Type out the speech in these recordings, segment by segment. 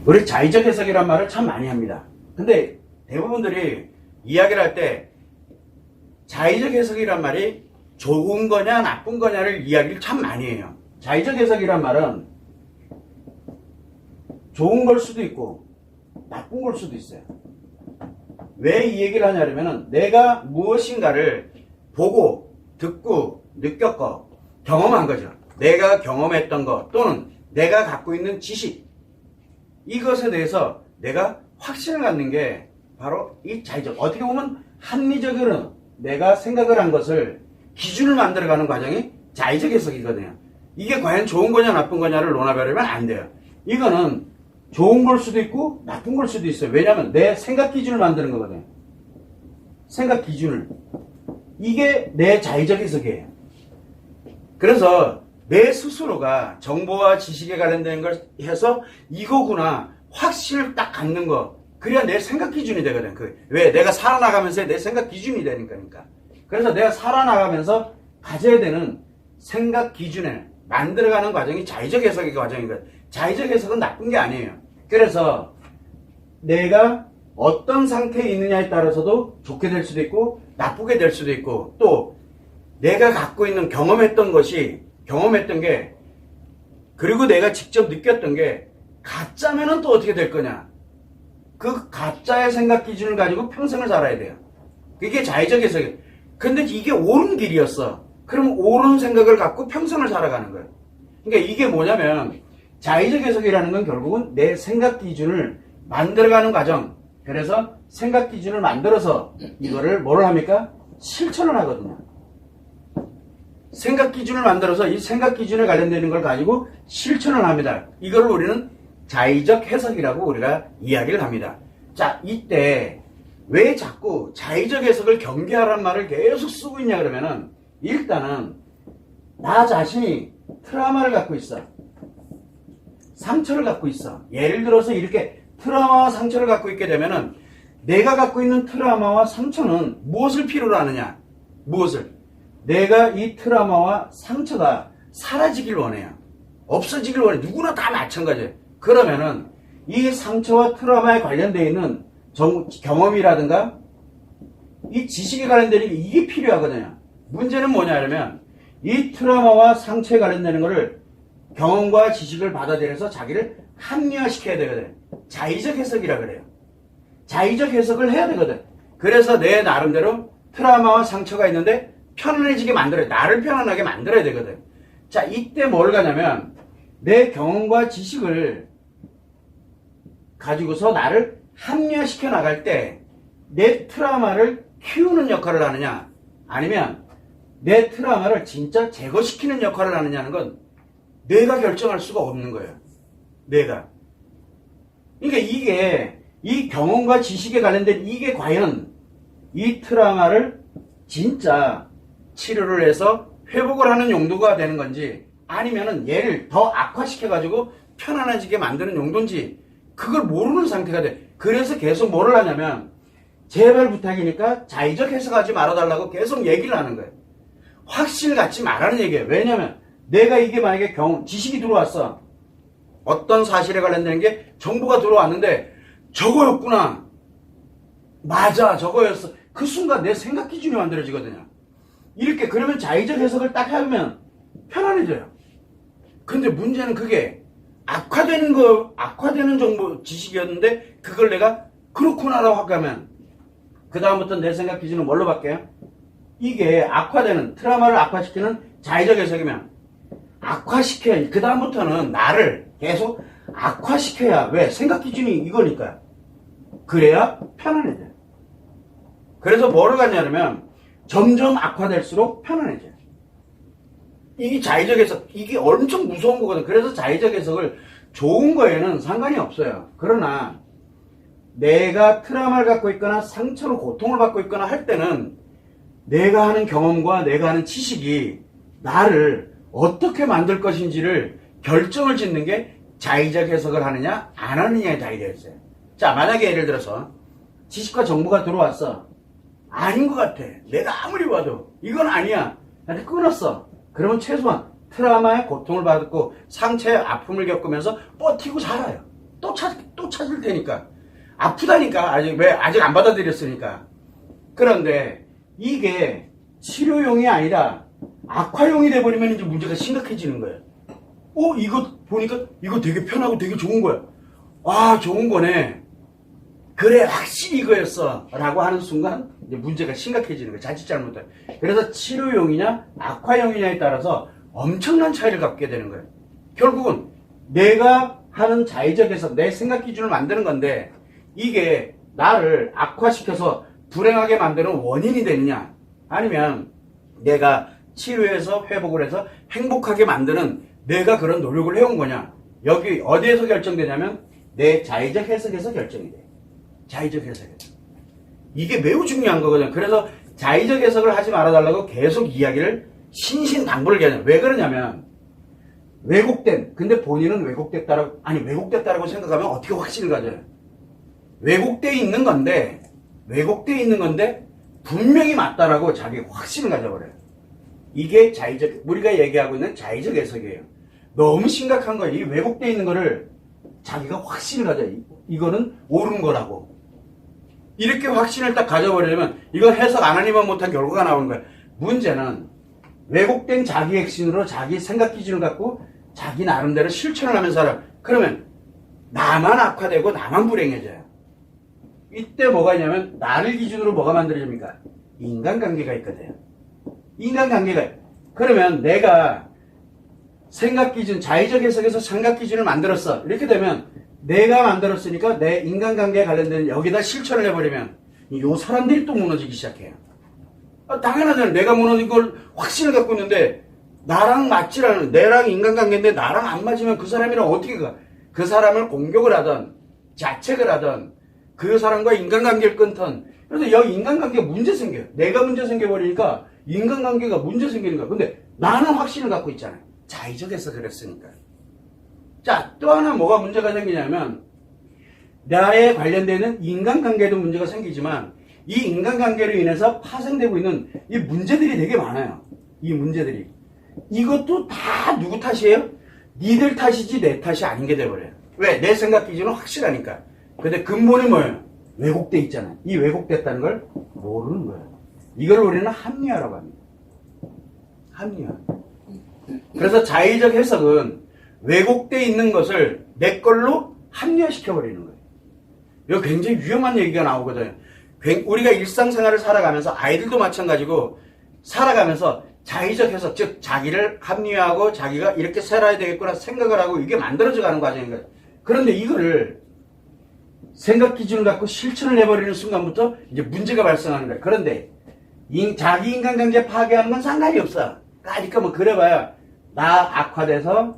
우리 자의적 해석이란 말을 참 많이 합니다. 근데 대부분들이 이야기를 할 때 자의적 해석이란 말이 좋은 거냐 나쁜 거냐를 이야기를 참 많이 해요. 자의적 해석이란 말은 좋은 걸 수도 있고 나쁜 걸 수도 있어요. 왜 이 얘기를 하냐면은 내가 무엇인가를 보고 듣고 느꼈고 경험한 거죠. 내가 경험했던 것 또는 내가 갖고 있는 지식, 이것에 대해서 내가 확신을 갖는 게 바로 이 자의적, 어떻게 보면 합리적으로 내가 생각을 한 것을 기준을 만들어가는 과정이 자의적 해석이거든요. 이게 과연 좋은 거냐 나쁜 거냐를 논하려면 안 돼요. 이거는 좋은 걸 수도 있고 나쁜 걸 수도 있어요. 왜냐하면 내 생각 기준을 만드는 거거든요. 생각 기준을. 이게 내 자의적 해석이에요. 그래서 내 스스로가 정보와 지식에 관련된 걸 해서 이거구나 확신을 딱 갖는 거, 그래야 내 생각 기준이 되거든. 왜? 내가 살아나가면서 내 생각 기준이 되니까. 그래서 내가 살아나가면서 가져야 되는 생각 기준을 만들어가는 과정이 자의적 해석의 과정이거든. 자의적 해석은 나쁜 게 아니에요. 그래서 내가 어떤 상태에 있느냐에 따라서도 좋게 될 수도 있고 나쁘게 될 수도 있고, 또 내가 갖고 있는 경험했던 게 그리고 내가 직접 느꼈던 게 가짜면은 또 어떻게 될 거냐. 그 가짜의 생각 기준을 가지고 평생을 살아야 돼요. 그게 자의적 해석이에요. 근데 이게 옳은 길이었어. 그럼 옳은 생각을 갖고 평생을 살아가는 거예요. 그러니까 이게 뭐냐면 자의적 해석이라는 건 결국은 내 생각 기준을 만들어가는 과정. 그래서 생각 기준을 만들어서 이거를 뭐를 합니까? 실천을 하거든요. 생각 기준을 만들어서 이 생각 기준에 관련되는 걸 가지고 실천을 합니다. 이걸 우리는 자의적 해석이라고 우리가 이야기를 합니다. 자, 이때 왜 자꾸 자의적 해석을 경계하라는 말을 계속 쓰고 있냐 그러면은, 일단은 나 자신이 트라우마를 갖고 있어. 상처를 갖고 있어. 예를 들어서 이렇게 트라우마와 상처를 갖고 있게 되면은 내가 갖고 있는 트라우마와 상처는 무엇을 필요로 하느냐? 무엇을? 내가 이 트라우마와 상처가 사라지길 원해요. 없어지길 원해. 누구나 다 마찬가지예요. 그러면은 이 상처와 트라우마에 관련되어 있는 경험이라든가 이 지식에 관련되는 게 이게 필요하거든요. 문제는 뭐냐 하면 이 트라우마와 상처에 관련되는 거를 경험과 지식을 받아들여서 자기를 합리화시켜야 되거든. 자의적 해석이라 그래요. 자의적 해석을 해야 되거든. 그래서 내 나름대로 트라우마와 상처가 있는데 편안해지게 만들어야 돼. 나를 편안하게 만들어야 되거든. 자, 이때 뭘 가냐면 내 경험과 지식을 가지고서 나를 합리화시켜 나갈 때 내 트라우마를 키우는 역할을 하느냐, 아니면 내 트라우마를 진짜 제거시키는 역할을 하느냐는 건 내가 결정할 수가 없는 거예요. 내가. 그러니까 이게 이 경험과 지식에 관련된 이게 과연 이 트라우마를 진짜 치료를 해서 회복을 하는 용도가 되는 건지, 아니면은 얘를 더 악화시켜가지고 편안해지게 만드는 용도인지 그걸 모르는 상태가 돼. 그래서 계속 뭐를 하냐면 제발 부탁이니까 자의적 해석하지 말아달라고 계속 얘기를 하는 거예요. 확신을 갖지 말라는 얘기예요. 왜냐면 내가 이게 만약에 지식이 들어왔어. 어떤 사실에 관련된 게 정보가 들어왔는데 저거였구나. 맞아, 저거였어. 그 순간 내 생각 기준이 만들어지거든요. 이렇게 그러면 자의적 해석을 딱 하면 편안해져요. 근데 문제는 그게 악화되는 정보 지식이었는데 그걸 내가 그렇구나라고 하면 그 다음부터 내 생각 기준은 뭘로 바뀌어요? 이게 악화되는, 트라우마를 악화시키는 자의적 해석이면 악화시켜야, 그 다음부터는 나를 계속 악화시켜야, 왜? 생각 기준이 이거니까요. 그래야 편안해져요. 그래서 뭐를 갖냐면 점점 악화될수록 편안해져요. 이게 자의적 해석, 이게 엄청 무서운 거거든. 그래서 자의적 해석을 좋은 거에는 상관이 없어요. 그러나 내가 트라우마를 갖고 있거나 상처로 고통을 받고 있거나 할 때는 내가 하는 경험과 내가 하는 지식이 나를 어떻게 만들 것인지를 결정을 짓는 게 자의적 해석을 하느냐 안 하느냐에 달려있어요. 자, 만약에 예를 들어서 지식과 정보가 들어왔어. 아닌 것 같아. 내가 아무리 봐도 이건 아니야. 나한테 끊었어. 그러면 최소한 트라우마의 고통을 받고 상처의 아픔을 겪으면서 버티고 살아요. 또 찾을 테니까. 아프다니까. 아직 안 받아들였으니까. 그런데 이게 치료용이 아니라 악화용이 돼버리면 이제 문제가 심각해지는 거예요. 이거 보니까 이거 되게 편하고 되게 좋은 거야. 아, 좋은 거네. 그래, 확실히 이거였어. 라고 하는 순간 이제 문제가 심각해지는 거예요. 자칫 잘못하면. 그래서 치료용이냐 악화용이냐에 따라서 엄청난 차이를 갖게 되는 거예요. 결국은 내가 하는 자의적 해석, 내 생각 기준을 만드는 건데 이게 나를 악화시켜서 불행하게 만드는 원인이 되느냐, 아니면 내가 치료해서 회복을 해서 행복하게 만드는 내가 그런 노력을 해온 거냐. 여기 어디에서 결정되냐면 내 자의적 해석에서 결정이 돼. 자의적 해석에서. 이게 매우 중요한 거거든요. 그래서 자의적 해석을 하지 말아달라고 계속 이야기를 신신당부를 해요. 왜 그러냐면 근데 본인은 왜곡됐다라고 생각하면 어떻게 확신을 가져요? 왜곡되어 있는 건데 분명히 맞다라고 자기 확신을 가져버려요. 이게 우리가 얘기하고 있는 자의적 해석이에요. 너무 심각한 거예요. 이 왜곡되어 있는 거를 자기가 확신을 가져요. 이거는 옳은 거라고. 이렇게 확신을 딱 가져버리면 이건 해석 안 하니만 못한 결과가 나오는 거예요. 문제는 왜곡된 자기 핵심으로 자기 생각 기준을 갖고 자기 나름대로 실천을 하면서 살아요. 그러면 나만 악화되고 나만 불행해져요. 이때 뭐가 있냐면 나를 기준으로 뭐가 만들어집니까? 인간관계가 있거든요. 인간관계가. 그러면 내가 생각 기준, 자의적 해석에서 생각 기준을 만들었어. 이렇게 되면 내가 만들었으니까 내 인간관계에 관련된 여기다 실천을 해버리면 요 사람들이 또 무너지기 시작해요. 당연하잖아요. 내가 무너진 걸 확신을 갖고 있는데 나랑 맞질 않은, 내랑 인간관계인데 나랑 안 맞으면 그 사람이랑 어떻게 가? 그 사람을 공격을 하든 자책을 하든 그 사람과 인간관계를 끊든. 그래서 여기 인간관계가 문제 생겨요. 내가 문제 생겨버리니까 인간관계가 문제 생기는 거야. 근데 나는 확신을 갖고 있잖아요. 자의적에서 그랬으니까. 자, 또 하나 뭐가 문제가 생기냐면 나에 관련되는 인간관계도 문제가 생기지만 이 인간관계로 인해서 파생되고 있는 이 문제들이 되게 많아요. 이 문제들이. 이것도 다 누구 탓이에요? 니들 탓이지 내 탓이 아닌 게 돼버려요. 왜? 내 생각 기준은 확실하니까. 근데 근본이 뭐예요? 왜곡돼 있잖아요. 이 왜곡됐다는 걸 모르는 거예요. 이걸 우리는 합리화라고 합니다. 합리화. 그래서 자의적 해석은 왜곡돼 있는 것을 내 걸로 합리화시켜버리는 거예요. 이거 굉장히 위험한 얘기가 나오거든요. 우리가 일상생활을 살아가면서 아이들도 마찬가지고 살아가면서 자의적 해석, 즉 자기를 합리화하고 자기가 이렇게 살아야 되겠구나 생각을 하고 이게 만들어져 가는 과정인 거예요. 그런데 이거를 생각 기준을 갖고 실천을 해버리는 순간부터 이제 문제가 발생하는 거예요. 그런데 자기 인간관계 파괴하는 건 상관이 없어. 그러니까 뭐 그래봐야 나 악화돼서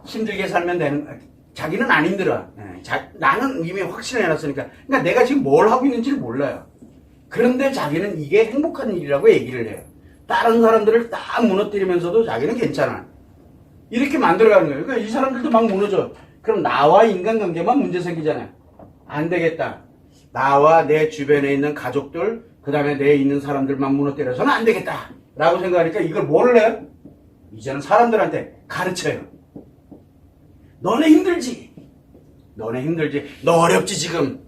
힘들게 살면 되는 거야. 자기는 안 힘들어. 나는 이미 확신을 해놨으니까. 그러니까 내가 지금 뭘 하고 있는지를 몰라요. 그런데 자기는 이게 행복한 일이라고 얘기를 해요. 다른 사람들을 딱 무너뜨리면서도 자기는 괜찮아. 이렇게 만들어가는 거예요. 그러니까 이 사람들도 막 무너져. 그럼 나와 인간관계만 문제 생기잖아요. 안 되겠다. 나와 내 주변에 있는 가족들, 그 다음에 내 있는 사람들만 무너뜨려서는 안 되겠다. 라고 생각하니까 이걸 뭘 해요? 이제는 사람들한테 가르쳐요. 너네 힘들지? 너네 힘들지? 너 어렵지 지금?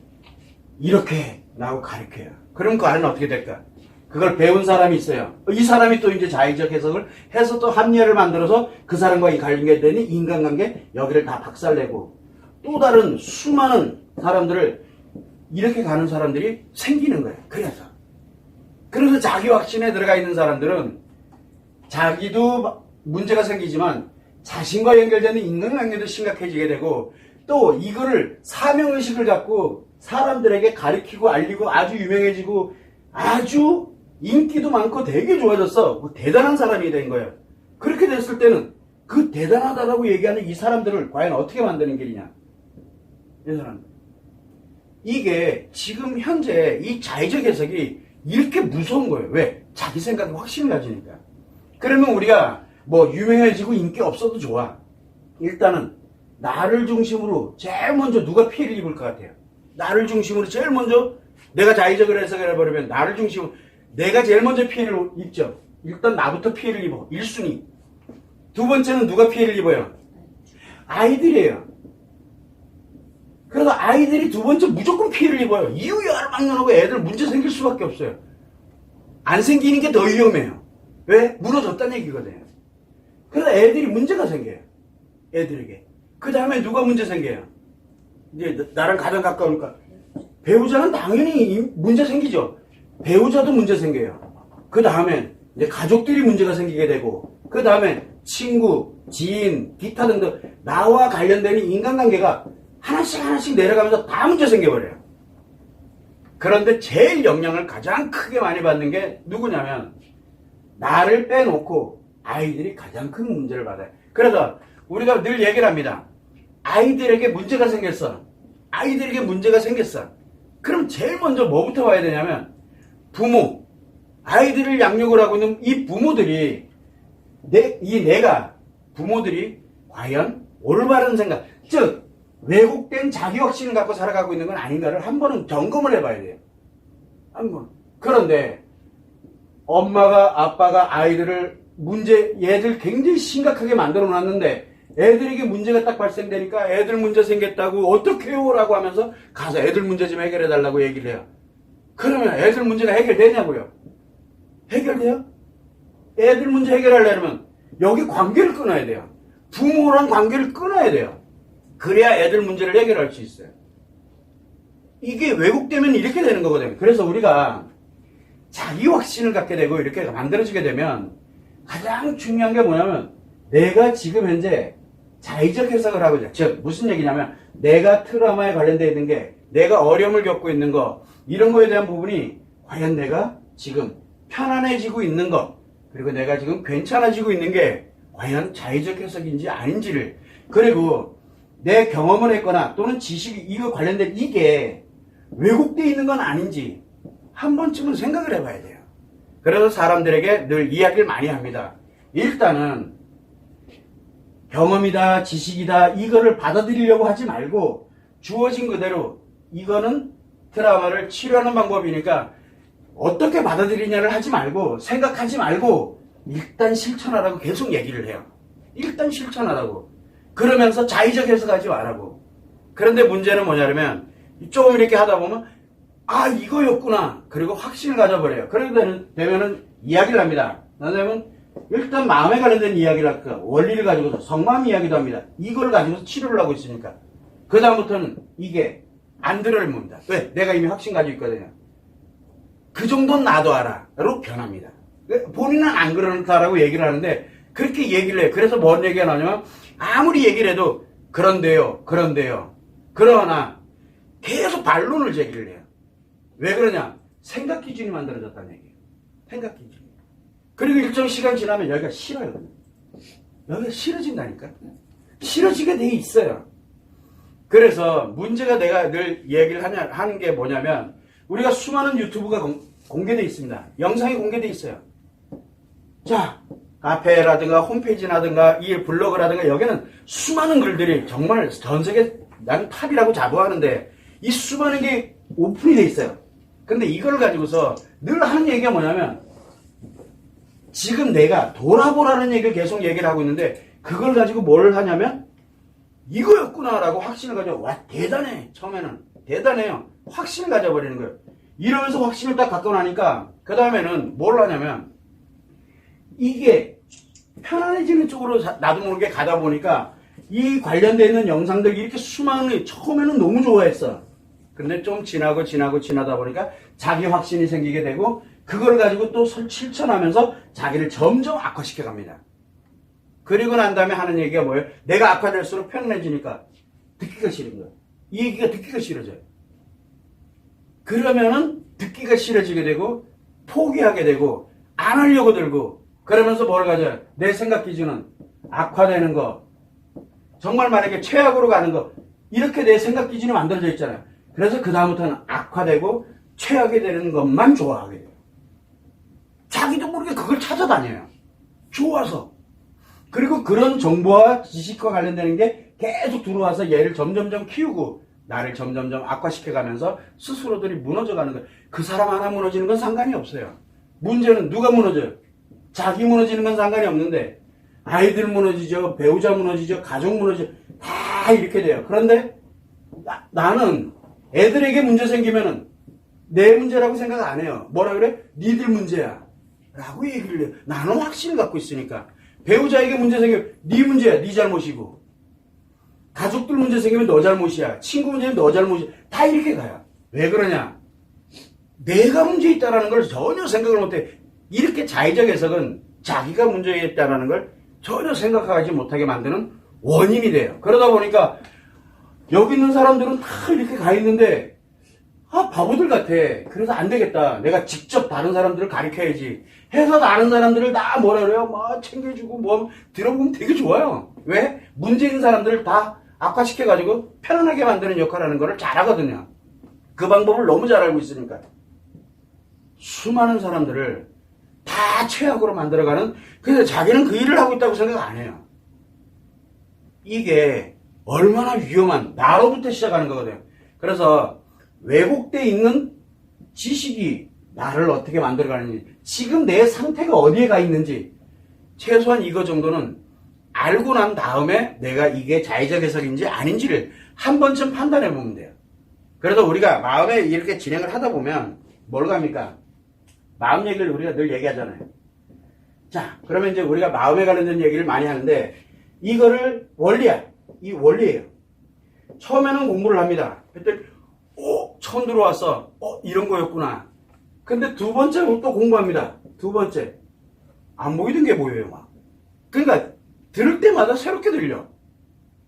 이렇게 라고 가르쳐요. 그럼 그 안에는 어떻게 될까? 그걸 배운 사람이 있어요. 이 사람이 또 이제 자의적 해석을 해서 또 합리화를 만들어서 그 사람과 관계되는 인간관계 여기를 다 박살내고 또 다른 수많은 사람들을 이렇게 가는 사람들이 생기는 거예요. 그래서 자기 확신에 들어가 있는 사람들은 자기도 문제가 생기지만 자신과 연결되는 인간관계도 심각해지게 되고 또 이거를 사명의식을 갖고 사람들에게 가르치고 알리고 아주 유명해지고 아주 인기도 많고 되게 좋아졌어. 뭐 대단한 사람이 된 거예요. 그렇게 됐을 때는 그 대단하다라고 얘기하는 이 사람들을 과연 어떻게 만드는 길이냐. 이 사람들. 이게 지금 현재 이 자의적 해석이 이렇게 무서운 거예요. 왜? 자기 생각에 확신을 가지니까. 그러면 우리가 뭐 유명해지고 인기 없어도 좋아. 일단은 나를 중심으로 제일 먼저 누가 피해를 입을 것 같아요? 나를 중심으로 제일 먼저 내가 자의적으로 해석을 해버리면 나를 중심으로 내가 제일 먼저 피해를 입죠. 일단 나부터 피해를 입어. 1순위. 두 번째는 누가 피해를 입어요? 아이들이에요. 그래서 아이들이 두 번째 무조건 피해를 입어요. 이유야를 막론하고 애들 문제 생길 수밖에 없어요. 안 생기는 게 더 위험해요. 왜? 무너졌다는 얘기거든요. 그래서 애들이 문제가 생겨요. 애들에게. 그 다음에 누가 문제 생겨요? 이제 나랑 가장 가까우니까 배우자는 당연히 문제 생기죠. 배우자도 문제 생겨요. 그 다음에 이제 가족들이 문제가 생기게 되고, 그 다음에 친구, 지인, 기타 등등 나와 관련되는 인간관계가 하나씩 내려가면서 다 문제 생겨버려요. 그런데 제일 영향을 가장 크게 많이 받는 게 누구냐면 나를 빼놓고 아이들이 가장 큰 문제를 받아요. 그래서 우리가 늘 얘기를 합니다. 아이들에게 문제가 생겼어. 아이들에게 문제가 생겼어. 그럼 제일 먼저 뭐부터 봐야 되냐면 부모, 아이들을 양육을 하고 있는 이 부모들이 부모들이 과연 올바른 생각, 즉 왜곡된 자기 확신을 갖고 살아가고 있는 건 아닌가를 한 번은 점검을 해봐야 돼요. 한 번. 그런데 엄마가 아빠가 아이들을 얘들 굉장히 심각하게 만들어 놨는데 애들에게 문제가 딱 발생되니까 애들 문제 생겼다고 어떻게 해요? 라고 하면서 가서 애들 문제 좀 해결해 달라고 얘기를 해요. 그러면 애들 문제가 해결되냐고요? 해결돼요? 애들 문제 해결하려면 여기 관계를 끊어야 돼요. 부모랑 관계를 끊어야 돼요. 그래야 애들 문제를 해결할 수 있어요. 이게 왜곡되면 이렇게 되는 거거든요. 그래서 우리가 자기 확신을 갖게 되고 이렇게 만들어지게 되면 가장 중요한 게 뭐냐면 내가 지금 현재 자의적 해석을 하고 있어요. 즉 무슨 얘기냐면 내가 트라우마에 관련되어 있는 게 내가 어려움을 겪고 있는 거 이런 거에 대한 부분이 과연 내가 지금 편안해지고 있는 거 그리고 내가 지금 괜찮아지고 있는 게 과연 자의적 해석인지 아닌지를 그리고 내 경험을 했거나 또는 지식이 이거 관련된 이게 왜곡되어 있는 건 아닌지 한 번쯤은 생각을 해봐야 돼요. 그래서 사람들에게 늘 이야기를 많이 합니다. 일단은 경험이다 지식이다 이거를 받아들이려고 하지 말고 주어진 그대로 이거는 트라우마를 치료하는 방법이니까 어떻게 받아들이냐를 하지 말고 생각하지 말고 일단 실천하라고 계속 얘기를 해요. 일단 실천하라고. 그러면서 자의적 해석하지 말라고. 그런데 문제는 뭐냐면 조금 이렇게 하다 보면 아 이거였구나. 그리고 확신을 가져버려요. 그러게 되면은 이야기를 합니다. 왜냐면 일단 마음에 관련된 이야기를 할까 원리를 가지고서 성마음 이야기도 합니다. 이걸 가지고서 치료를 하고 있으니까 그 다음부터는 이게 안 들을 뭡니다. 왜? 내가 이미 확신 가지고 있거든요. 그 정도는 나도 알아로 변합니다. 본인은 안 그렇다라고 얘기를 하는데 그렇게 얘기를 해요. 그래서 뭔 얘기가 나오냐면 아무리 얘기를 해도 그런데요 그러나 계속 반론을 제기를 해요. 왜 그러냐? 생각 기준이 만들어졌다는 얘기예요. 생각 기준. 그리고 일정 시간 지나면 여기가 싫어요. 여기가 싫어진다니까. 싫어지게 돼 있어요. 그래서 문제가 내가 늘 얘기를 하는 게 뭐냐면 우리가 수많은 유튜브가 공개되어 있습니다. 영상이 공개되어 있어요. 자, 카페라든가 홈페이지라든가 이 블로그라든가 여기는 수많은 글들이 정말 전세계 난 탑이라고 자부하는데 이 수많은 게 오픈이 돼 있어요. 근데 이걸 가지고서 늘 하는 얘기가 뭐냐면 지금 내가 돌아보라는 얘기를 계속 얘기를 하고 있는데 그걸 가지고 뭘 하냐면 이거였구나 라고 확신을 가져 와 대단해. 처음에는 대단해요. 확신을 가져버리는 거예요. 이러면서 확신을 딱 갖고 나니까 그 다음에는 뭘 하냐면 이게 편안해지는 쪽으로 나도 모르게 가다 보니까 이 관련되어 있는 영상들 이렇게 수많은 처음에는 너무 좋아했어. 근데 좀 지나다 보니까 자기 확신이 생기게 되고 그걸 가지고 또 실천하면서 자기를 점점 악화시켜 갑니다. 그리고 난 다음에 하는 얘기가 뭐예요? 내가 악화될수록 편안해지니까 듣기가 싫은 거예요. 이 얘기가 듣기가 싫어져요. 그러면은 듣기가 싫어지게 되고 포기하게 되고 안 하려고 들고 그러면서 뭘 가져요? 내 생각 기준은 악화되는 거 정말 만약에 최악으로 가는 거 이렇게 내 생각 기준이 만들어져 있잖아요. 그래서 그 다음부터는 악화되고 최악이 되는 것만 좋아하게 돼요. 자기도 모르게 그걸 찾아다녀요. 좋아서. 그리고 그런 정보와 지식과 관련되는 게 계속 들어와서 얘를 점점점 키우고 나를 점점점 악화시켜가면서 스스로들이 무너져가는 거예요. 그 사람 하나 무너지는 건 상관이 없어요. 문제는 누가 무너져요? 자기 무너지는 건 상관이 없는데 아이들 무너지죠. 배우자 무너지죠. 가족 무너지죠. 다 이렇게 돼요. 그런데 나는 애들에게 문제 생기면은 내 문제라고 생각 안 해요. 뭐라 그래? 니들 문제야. 라고 얘기를 해요. 나는 확신을 갖고 있으니까. 배우자에게 문제 생기면 네 문제야. 네 잘못이고. 가족들 문제 생기면 너 잘못이야. 친구 문제는 너 잘못이야. 다 이렇게 가요. 왜 그러냐? 내가 문제 있다라는 걸 전혀 생각을 못해. 이렇게 자의적 해석은 자기가 문제 있다라는 걸 전혀 생각하지 못하게 만드는 원인이 돼요. 그러다 보니까 여기 있는 사람들은 다 이렇게 가 있는데 바보들 같아. 그래서 안 되겠다. 내가 직접 다른 사람들을 가르쳐야지. 해서 다른 사람들을 다 뭐라 그래요? 막 챙겨주고 뭐 들어보면 되게 좋아요. 왜? 문제 있는 사람들을 다 악화시켜가지고 편안하게 만드는 역할을 하는 거를 잘하거든요. 그 방법을 너무 잘 알고 있으니까. 수많은 사람들을 다 최악으로 만들어가는, 그래서 자기는 그 일을 하고 있다고 생각 안 해요. 이게 얼마나 위험한, 나로부터 시작하는 거거든요. 그래서 왜곡되어 있는 지식이 나를 어떻게 만들어가는지, 지금 내 상태가 어디에 가 있는지, 최소한 이거 정도는 알고 난 다음에 내가 이게 자의적 해석인지 아닌지를 한 번쯤 판단해 보면 돼요. 그래서 우리가 마음에 이렇게 진행을 하다 보면 뭘 갑니까? 마음 얘기를 우리가 늘 얘기하잖아요. 자, 그러면 이제 우리가 마음에 관련된 얘기를 많이 하는데, 이거를 원리야. 이 원리예요. 처음에는 공부를 합니다. 그때 처음 들어와서 이런 거였구나. 근데 두 번째로 또 공부합니다. 두 번째. 안 보이던 게 보여요, 막. 그러니까 들을 때마다 새롭게 들려.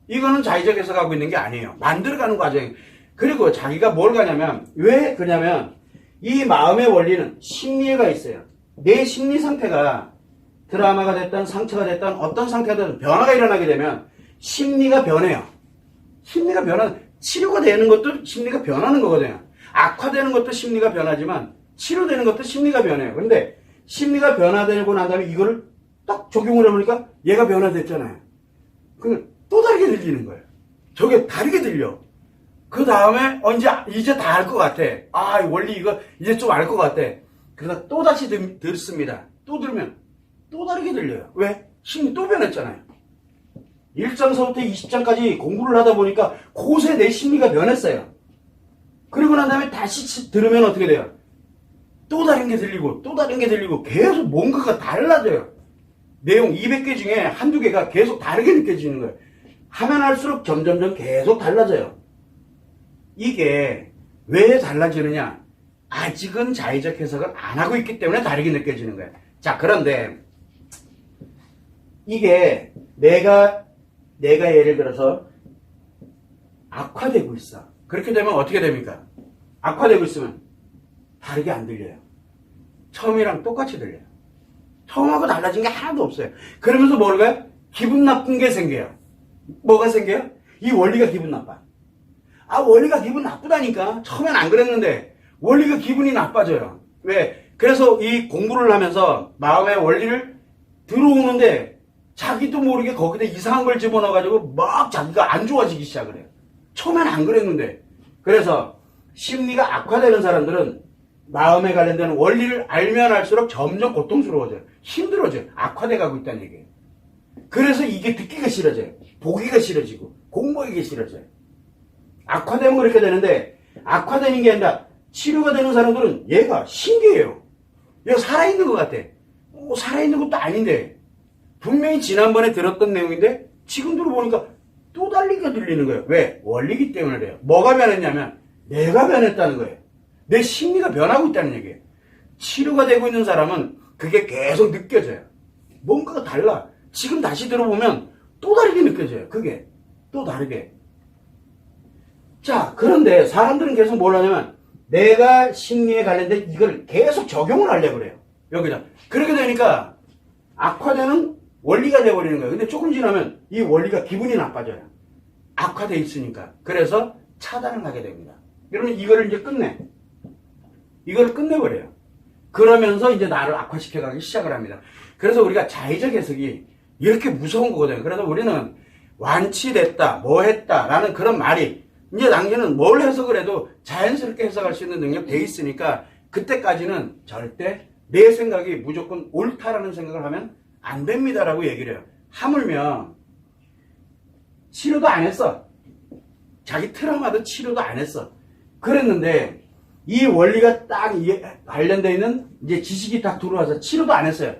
이거는 자의적 해석하고 있는 게 아니에요. 만들어가는 과정이에요. 그리고 자기가 뭘 가냐면, 왜 그러냐면, 이 마음의 원리는 심리가 있어요. 내 심리 상태가 드라마가 됐든 상처가 됐든 어떤 상태가 됐든 변화가 일어나게 되면 심리가 변해요. 심리가 치료가 되는 것도 심리가 변하는 거거든요. 악화되는 것도 심리가 변하지만 치료되는 것도 심리가 변해요. 근데 심리가 변화되고 난 다음에 이거를 딱 적용을 해보니까 얘가 변화됐잖아요. 그럼 또 다르게 들리는 거예요. 저게 다르게 들려. 그 다음에 이제 다 알 것 같아. 원리 이거 이제 좀 알 것 같아. 그러다 또 다시 듣습니다. 또 들으면 또 다르게 들려요. 왜? 심리 또 변했잖아요. 1장서부터 20장까지 공부를 하다 보니까 곳에 내 심리가 변했어요. 그리고 난 다음에 다시 들으면 어떻게 돼요? 또 다른 게 들리고 또 다른 게 들리고 계속 뭔가가 달라져요. 내용 200개 중에 한두 개가 계속 다르게 느껴지는 거예요. 하면 할수록 점점점 계속 달라져요. 이게 왜 달라지느냐? 아직은 자의적 해석을 안 하고 있기 때문에 다르게 느껴지는 거예요. 자, 그런데 이게 내가 예를 들어서 악화되고 있어. 그렇게 되면 어떻게 됩니까? 악화되고 있으면 다르게 안 들려요. 처음이랑 똑같이 들려요. 처음하고 달라진 게 하나도 없어요. 그러면서 뭘까요? 기분 나쁜 게 생겨요. 뭐가 생겨요? 이 원리가 기분 나빠. 원리가 기분 나쁘다니까. 처음엔 안 그랬는데 원리가 기분이 나빠져요. 왜? 그래서 이 공부를 하면서 마음의 원리를 들어오는데 자기도 모르게 거기다 이상한 걸 집어넣어가지고 막 자기가 안 좋아지기 시작을 해요. 처음엔 안 그랬는데. 그래서 심리가 악화되는 사람들은 마음에 관련된 원리를 알면 알수록 점점 고통스러워져요. 힘들어져요. 악화돼 가고 있다는 얘기예요. 그래서 이게 듣기가 싫어져요. 보기가 싫어지고 공부하기가 싫어져요. 악화되면 그렇게 되는데, 악화되는 게 아니라 치료가 되는 사람들은 얘가 신기해요. 얘가 살아있는 것 같아. 살아있는 것도 아닌데 분명히 지난번에 들었던 내용인데 지금 들어보니까 또 다르게 들리는 거예요. 왜? 원리기 때문에 그래요. 뭐가 변했냐면 내가 변했다는 거예요. 내 심리가 변하고 있다는 얘기예요. 치료가 되고 있는 사람은 그게 계속 느껴져요. 뭔가가 달라. 지금 다시 들어보면 또 다르게 느껴져요. 그게 또 다르게. 자, 그런데 사람들은 계속 뭘 하냐면 내가 심리에 관련된 이걸 계속 적용을 하려고 그래요. 여기다. 그렇게 되니까 악화되는 원리가 돼버리는 거예요. 근데 조금 지나면 이 원리가 기분이 나빠져요. 악화돼 있으니까. 그래서 차단을 하게 됩니다. 그러면 이거를 이제 이걸 끝내버려요. 그러면서 이제 나를 악화시켜가기 시작을 합니다. 그래서 우리가 자의적 해석이 이렇게 무서운 거거든요. 그래서 우리는 완치됐다, 뭐 했다 라는 그런 말이 이제 당신은 뭘 해석을 해도 자연스럽게 해석할 수 있는 능력 돼 있으니까 그때까지는 절대 내 생각이 무조건 옳다라는 생각을 하면 안 됩니다라고 얘기를 해요. 하물며 치료도 안 했어. 자기 트라우마도 치료도 안 했어. 그랬는데 이 원리가 딱 관련되어 있는 이제 지식이 딱 들어와서 치료도 안 했어요.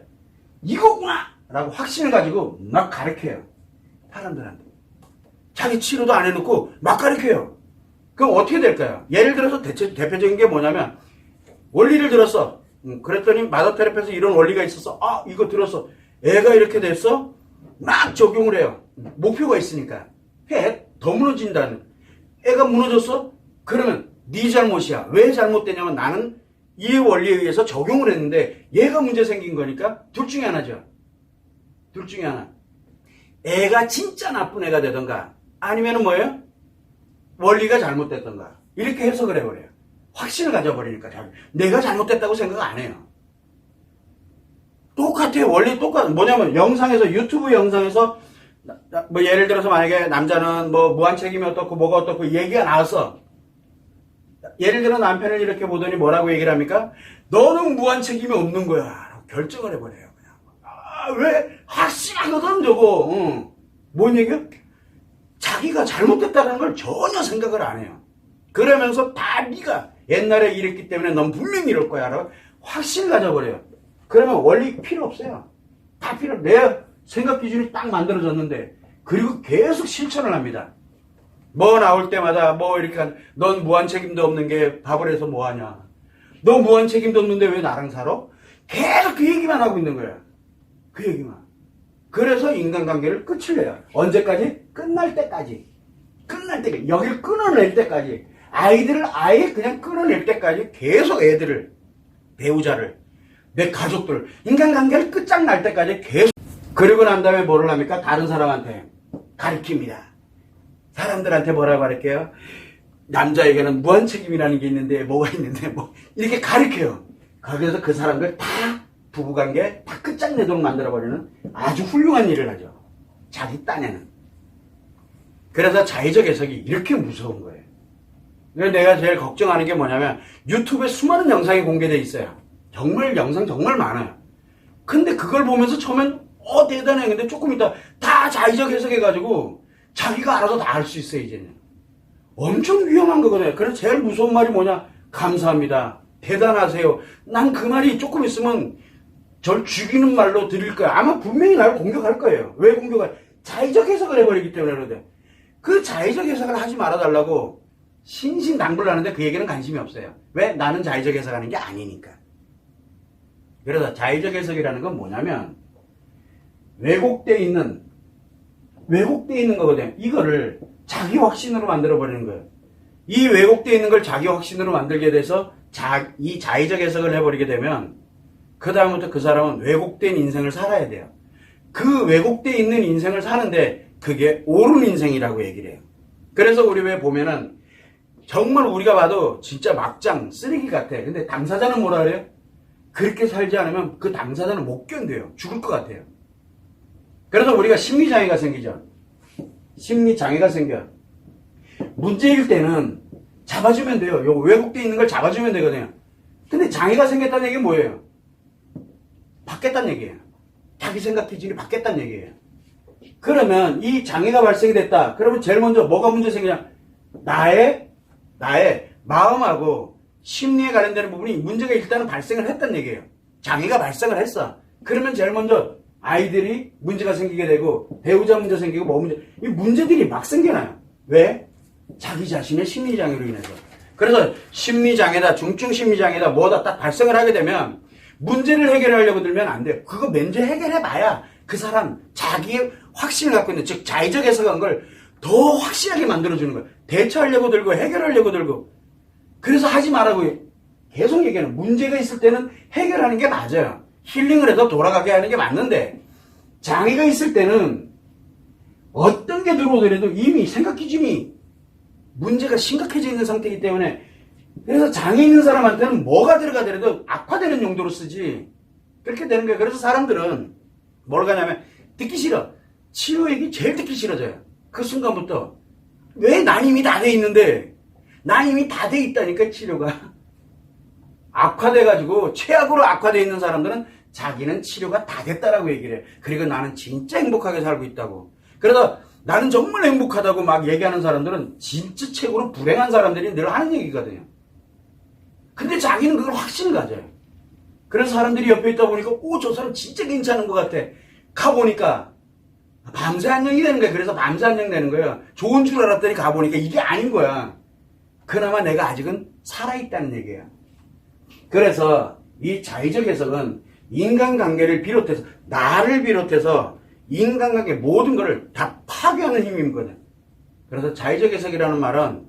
이거구나! 라고 확신을 가지고 막 가르쳐요. 사람들한테. 자기 치료도 안 해놓고 막 가르쳐요. 그럼 어떻게 될까요? 예를 들어서 대표적인 게 뭐냐면 원리를 들었어. 그랬더니 마더 테라피에서 이런 원리가 있었어. 아, 이거 들었어. 애가 이렇게 됐어? 막 적용을 해요. 목표가 있으니까. 더 무너진다는. 애가 무너졌어? 그러면 네 잘못이야. 왜 잘못되냐면 나는 이 원리에 의해서 적용을 했는데 얘가 문제 생긴 거니까 둘 중에 하나죠. 둘 중에 하나. 애가 진짜 나쁜 애가 되던가 아니면 뭐예요? 원리가 잘못됐던가. 이렇게 해석을 해버려요. 확신을 가져버리니까 내가 잘못됐다고 생각 안 해요. 똑같아요. 원리 똑같아. 뭐냐면 영상에서 유튜브 영상에서 뭐 예를 들어서 만약에 남자는 뭐 무한책임이 어떻고 뭐가 어떻고 얘기가 나왔어. 예를 들어 남편을 이렇게 보더니 뭐라고 얘기를 합니까? 너는 무한책임이 없는 거야. 결정을 해버려요. 그냥. 아, 왜? 확실하거든 저거. 응. 뭔 얘기야? 자기가 잘못됐다는 걸 전혀 생각을 안 해요. 그러면서 다 네가 옛날에 이랬기 때문에 넌 분명히 이럴 거야. 라고 확신을 가져버려요. 그러면 원리 필요 없어요. 다 필요. 내 생각 기준이 딱 만들어졌는데 그리고 계속 실천을 합니다. 뭐 나올 때마다 뭐 이렇게 넌 무한 책임도 없는 게 밥을 해서 뭐하냐. 너 무한 책임도 없는데 왜 나랑 살아? 계속 그 얘기만 하고 있는 거야. 그 얘기만. 그래서 인간관계를 끝을 내요. 언제까지? 끝날 때까지. 끝날 때까지. 여기를 끊어낼 때까지. 아이들을 아예 그냥 끊어낼 때까지 계속 애들을, 배우자를, 내 가족들, 인간관계를 끝장날 때까지 계속. 그리고 난 다음에 뭐를 합니까? 다른 사람한테 가르칩니다. 사람들한테 뭐라고 가르쳐요? 남자에게는 무한책임이라는 게 있는데 뭐가 있는데 뭐 이렇게 가르쳐요. 거기서 그 사람들 다 부부관계 다 끝장내도록 만들어버리는 아주 훌륭한 일을 하죠. 자기 딴에는. 그래서 자의적 해석이 이렇게 무서운 거예요. 그래서 내가 제일 걱정하는 게 뭐냐면 유튜브에 수많은 영상이 공개되어 있어요. 정말 영상 정말 많아요. 근데 그걸 보면서 처음엔 대단해. 근데 조금 있다 다 자의적 해석해가지고 자기가 알아서 다 할 수 있어요. 이제는. 엄청 위험한 거거든요. 그래서 제일 무서운 말이 뭐냐? 감사합니다. 대단하세요. 난 그 말이 조금 있으면 절 죽이는 말로 들릴 거야. 아마 분명히 나를 공격할 거예요. 왜 공격할? 자의적 해석을 해버리기 때문에 그러는데 그 자의적 해석을 하지 말아달라고 신신당부를 하는데 그 얘기는 관심이 없어요. 왜? 나는 자의적 해석하는 게 아니니까. 그래서 자의적 해석이라는 건 뭐냐면 왜곡되어 있는 거거든요. 이거를 자기 확신으로 만들어버리는 거예요. 이 왜곡되어 있는 걸 자기 확신으로 만들게 돼서 이 자의적 해석을 해버리게 되면 그 다음부터 그 사람은 왜곡된 인생을 살아야 돼요. 그 왜곡되어 있는 인생을 사는데 그게 옳은 인생이라고 얘기를 해요. 그래서 우리 왜 보면은 정말 우리가 봐도 진짜 막장 쓰레기 같아. 근데 당사자는 뭐라 그래요? 그렇게 살지 않으면 그 당사자는 못 견뎌요. 죽을 것 같아요. 그래서 우리가 심리장애가 생기죠. 심리장애가 생겨. 문제일 때는 잡아주면 돼요. 요 왜곡되어 있는 걸 잡아주면 되거든요. 근데 장애가 생겼다는 얘기는 뭐예요? 바뀌었다는 얘기예요. 자기 생각 기준이 바뀌었다는 얘기예요. 그러면 이 장애가 발생이 됐다. 그러면 제일 먼저 뭐가 문제 생기냐? 나의 마음하고 심리에 관련되는 부분이 문제가 일단은 발생을 했다는 얘기예요. 장애가 발생을 했어. 그러면 제일 먼저 아이들이 문제가 생기게 되고 배우자 문제 생기고 뭐 문제, 이 문제들이 막 생겨나요. 왜? 자기 자신의 심리장애로 인해서. 그래서 심리장애다, 중증 심리장애다, 뭐다 딱 발생을 하게 되면 문제를 해결하려고 들면 안 돼요. 그거 먼저 해결해봐야 그 사람 자기의 확신을 갖고 있는, 즉 자의적 해석한 걸 더 확실하게 만들어주는 거예요. 대처하려고 들고 해결하려고 들고. 그래서 하지 말라고 계속 얘기하는, 문제가 있을 때는 해결하는 게 맞아요. 힐링을 해서 돌아가게 하는 게 맞는데 장애가 있을 때는 어떤 게 들어오더라도 이미 생각 기준이 문제가 심각해져 있는 상태이기 때문에, 그래서 장애 있는 사람한테는 뭐가 들어가더라도 악화되는 용도로 쓰지 그렇게 되는 거예요. 그래서 사람들은 뭘 가냐면 듣기 싫어. 치료 얘기 제일 듣기 싫어져요. 그 순간부터. 왜? 난 이미 다 돼 있는데. 난 이미 다 돼 있다니까. 치료가 악화돼가지고 최악으로 악화돼 있는 사람들은 자기는 치료가 다 됐다라고 얘기를 해요. 그리고 나는 진짜 행복하게 살고 있다고. 그래서 나는 정말 행복하다고 막 얘기하는 사람들은 진짜 최고로 불행한 사람들이 늘 하는 얘기거든요. 근데 자기는 그걸 확신을 가져요. 그래서 사람들이 옆에 있다 보니까 오, 저 사람 진짜 괜찮은 것 같아. 가보니까 밤새 안녕이 되는 거야. 그래서 밤새 안녕 되는 거야. 좋은 줄 알았더니 가보니까 이게 아닌 거야. 그나마 내가 아직은 살아있다는 얘기야. 그래서 이 자의적 해석은 인간관계를 비롯해서, 나를 비롯해서 인간관계 모든 것을 다 파괴하는 힘이거든. 그래서 자의적 해석이라는 말은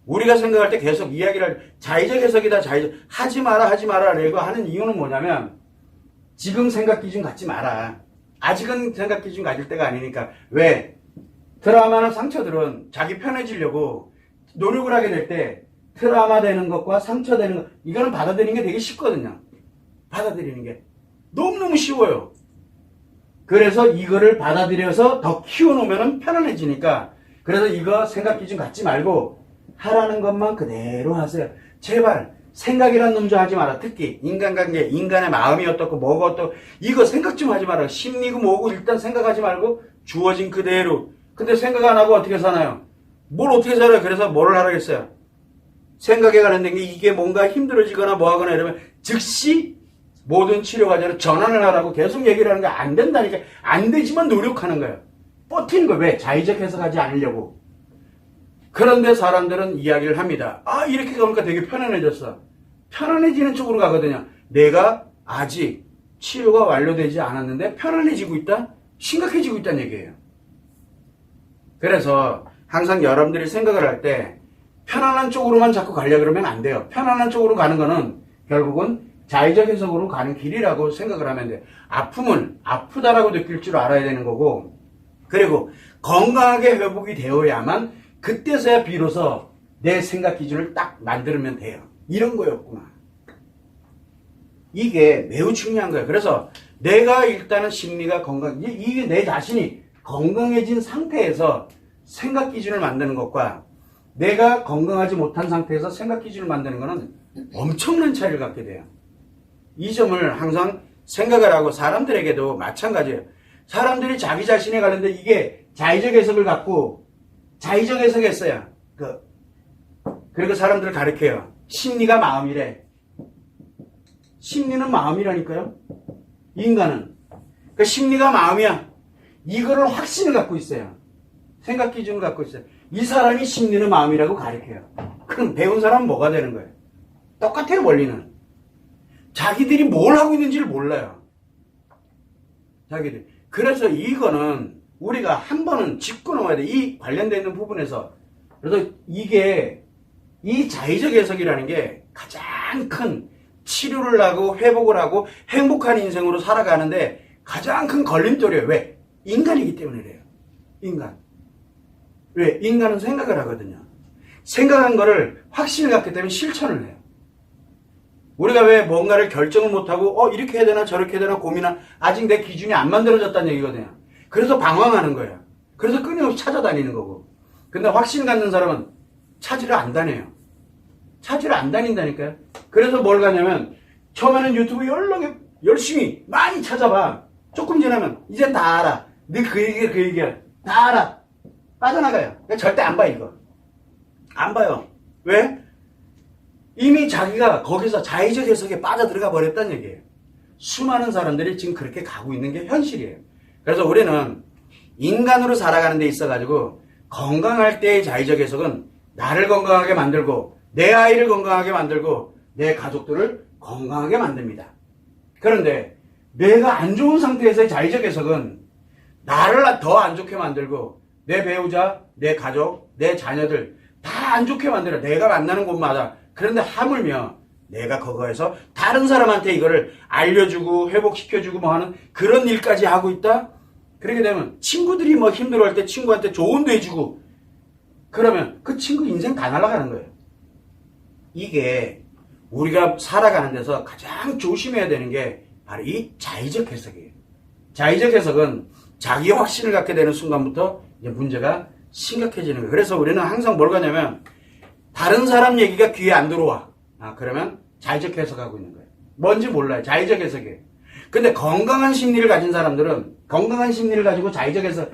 우리가 생각할 때 계속 이야기를 자의적 해석이다, 자의적, 하지 마라 라고 하는 이유는 뭐냐면, 지금 생각 기준 갖지 마라. 아직은 생각 기준 가질 때가 아니니까. 왜? 트라우마나 상처들은 자기 편해지려고 노력을 하게 될 때 트라우마 되는 것과 상처 되는 것, 이거는 받아들이는 게 되게 쉽거든요. 받아들이는 게 너무너무 쉬워요. 그래서 이거를 받아들여서 더 키워놓으면 편안해지니까, 그래서 이거 생각 기준 갖지 말고 하라는 것만 그대로 하세요. 제발 생각이란 놈 좀 하지 마라. 특히 인간관계, 인간의 마음이 어떻고 뭐가 어떻고 이거 생각 좀 하지 마라. 심리고 뭐고 일단 생각하지 말고 주어진 그대로. 근데 생각 안 하고 어떻게 사나요? 뭘 어떻게 살아요? 그래서 뭐를 하라겠어요? 생각에 관련된 게 이게 뭔가 힘들어지거나 뭐 하거나 이러면 즉시 모든 치료 과정을 전환을 하라고 계속 얘기를 하는 게 안 된다니까. 안 되지만 노력하는 거예요. 버티는 거예요. 왜? 자의적 해석하지 않으려고. 그런데 사람들은 이야기를 합니다. 아, 이렇게 가니까 되게 편안해졌어. 편안해지는 쪽으로 가거든요. 내가 아직 치료가 완료되지 않았는데 편안해지고 있다? 심각해지고 있다는 얘기예요. 그래서 항상 여러분들이 생각을 할 때 편안한 쪽으로만 자꾸 가려고 그러면 안 돼요. 편안한 쪽으로 가는 거는 결국은 자의적 해석으로 가는 길이라고 생각을 하면 돼요. 아픔은 아프다라고 느낄 줄 알아야 되는 거고, 그리고 건강하게 회복이 되어야만 그때서야 비로소 내 생각 기준을 딱 만들면 돼요. 이런 거였구나. 이게 매우 중요한 거예요. 그래서 내가 일단은 심리가 건강, 이게 내 자신이 건강해진 상태에서 생각 기준을 만드는 것과 내가 건강하지 못한 상태에서 생각 기준을 만드는 것은 엄청난 차이를 갖게 돼요. 이 점을 항상 생각을 하고, 사람들에게도 마찬가지예요. 사람들이 자기 자신에 관련된 이게 자의적 해석을 갖고 자의적 해석했어요. 그리고 사람들을 가르쳐요. 심리가 마음이래. 심리는 마음이라니까요. 인간은. 그러니까 심리가 마음이야. 이거를 확신을 갖고 있어요. 생각 기준을 갖고 있어요. 이 사람이 심리는 마음이라고 가르쳐요. 그럼 배운 사람은 뭐가 되는 거예요? 똑같아요, 원리는. 자기들이 뭘 하고 있는지를 몰라요. 자기들. 그래서 이거는 우리가 한 번은 짚고 넘어야 돼. 이 관련되어 있는 부분에서. 그래서 이게, 이 자의적 해석이라는 게 가장 큰 치료를 하고 회복을 하고 행복한 인생으로 살아가는데 가장 큰 걸림돌이에요. 왜? 인간이기 때문에 그래요. 인간. 왜? 인간은 생각을 하거든요. 생각한 거를 확신을 갖기 때문에 실천을 해요. 우리가 왜 뭔가를 결정을 못하고 이렇게 해야 되나 저렇게 해야 되나 고민한, 아직 내 기준이 안 만들어졌다는 얘기거든요. 그래서 방황하는 거예요. 그래서 끊임없이 찾아다니는 거고. 근데 확신 갖는 사람은 찾으러 안 다녀요. 찾으러 안 다닌다니까요. 그래서 뭘 가냐면 처음에는 유튜브 여러 개 열심히 많이 찾아봐. 조금 지나면 이제 다 알아. 너 그 얘기야 다 알아. 빠져나가요. 절대 안 봐, 이거. 안 봐요. 왜? 이미 자기가 거기서 자의적 해석에 빠져들어가 버렸다는 얘기예요. 수많은 사람들이 지금 그렇게 가고 있는 게 현실이에요. 그래서 우리는 인간으로 살아가는 데 있어가지고 건강할 때의 자의적 해석은 나를 건강하게 만들고 내 아이를 건강하게 만들고 내 가족들을 건강하게 만듭니다. 그런데 내가 안 좋은 상태에서의 자의적 해석은 나를 더 안 좋게 만들고 내 배우자, 내 가족, 내 자녀들 다 안 좋게 만들어. 내가 만나는 곳마다. 그런데 하물며 내가 그거에서 다른 사람한테 이거를 알려주고 회복시켜주고 뭐 하는 그런 일까지 하고 있다? 그렇게 되면 친구들이 뭐 힘들어할 때 친구한테 조언도 해주고, 그러면 그 친구 인생 다 날아가는 거예요. 이게 우리가 살아가는 데서 가장 조심해야 되는 게 바로 이 자의적 해석이에요. 자의적 해석은 자기 확신을 갖게 되는 순간부터 이제 문제가 심각해지는 거예요. 그래서 우리는 항상 뭘 가냐면 다른 사람 얘기가 귀에 안 들어와. 그러면 자의적 해석하고 있는 거예요. 뭔지 몰라요. 자의적 해석이에요. 근데 건강한 심리를 가진 사람들은 건강한 심리를 가지고 자의적 해석,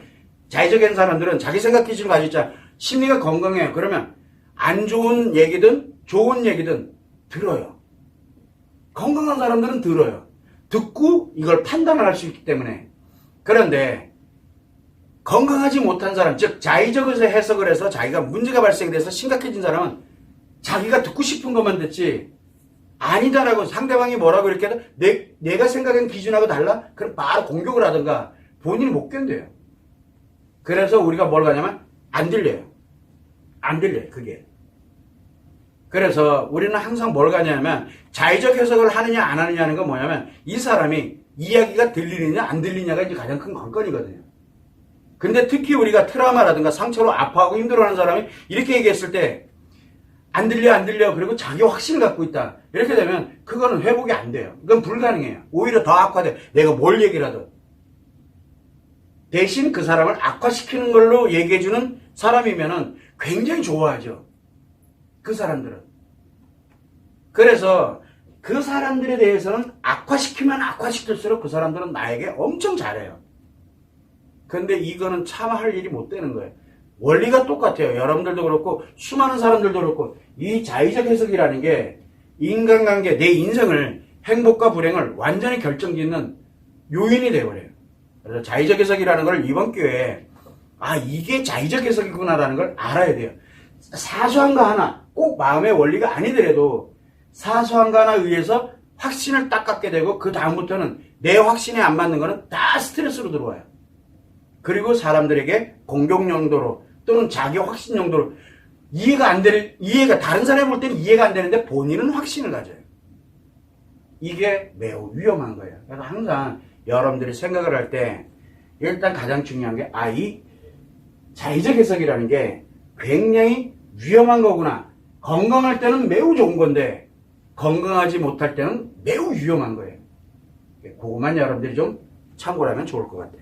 자의적인 사람들은 자기 생각 기준을 가지고 있잖아. 심리가 건강해요. 그러면 안 좋은 얘기든 좋은 얘기든 들어요. 건강한 사람들은 들어요. 듣고 이걸 판단을 할 수 있기 때문에. 그런데 건강하지 못한 사람, 즉 자의적으로 해석을 해서 자기가 문제가 발생돼서 심각해진 사람은 자기가 듣고 싶은 것만 듣지 아니다라고 상대방이 뭐라고 이렇게 해도 내가 생각한 기준하고 달라? 그럼 바로 공격을 하든가 본인이 못 견뎌요. 그래서 우리가 뭘 가냐면 안 들려요. 안 들려요. 그게. 그래서 우리는 항상 뭘 가냐면 자의적 해석을 하느냐 안 하느냐 하는 건 뭐냐면 이 사람이 이야기가 들리느냐 안 들리냐가 이제 가장 큰 관건이거든요. 근데 특히 우리가 트라우마라든가 상처로 아파하고 힘들어하는 사람이 이렇게 얘기했을 때 안 들려 안 들려 그리고 자기 확신을 갖고 있다. 이렇게 되면 그거는 회복이 안 돼요. 그건 불가능해요. 오히려 더 악화돼. 내가 뭘 얘기를 하든. 대신 그 사람을 악화시키는 걸로 얘기해주는 사람이면은 굉장히 좋아하죠. 그 사람들은. 그래서 그 사람들에 대해서는 악화시키면 악화시킬수록 그 사람들은 나에게 엄청 잘해요. 근데 이거는 참 할 일이 못 되는 거예요. 원리가 똑같아요. 여러분들도 그렇고 수많은 사람들도 그렇고 이 자의적 해석이라는 게 인간관계, 내 인생을 행복과 불행을 완전히 결정짓는 요인이 되어버려요. 그래서 자의적 해석이라는 걸 이번 기회에 이게 자의적 해석이구나라는 걸 알아야 돼요. 사소한 거 하나, 꼭 마음의 원리가 아니더라도 사소한 거 하나 의해서 확신을 딱 갖게 되고 그 다음부터는 내 확신에 안 맞는 거는 다 스트레스로 들어와요. 그리고 사람들에게 공격 용도로 또는 자기 확신 용도로 이해가 다른 사람이 볼 때는 이해가 안 되는데 본인은 확신을 가져요. 이게 매우 위험한 거예요. 그래서 항상 여러분들이 생각을 할 때 일단 가장 중요한 게 이 자의적 해석이라는 게 굉장히 위험한 거구나. 건강할 때는 매우 좋은 건데 건강하지 못할 때는 매우 위험한 거예요. 그것만 여러분들이 좀 참고를 하면 좋을 것 같아요.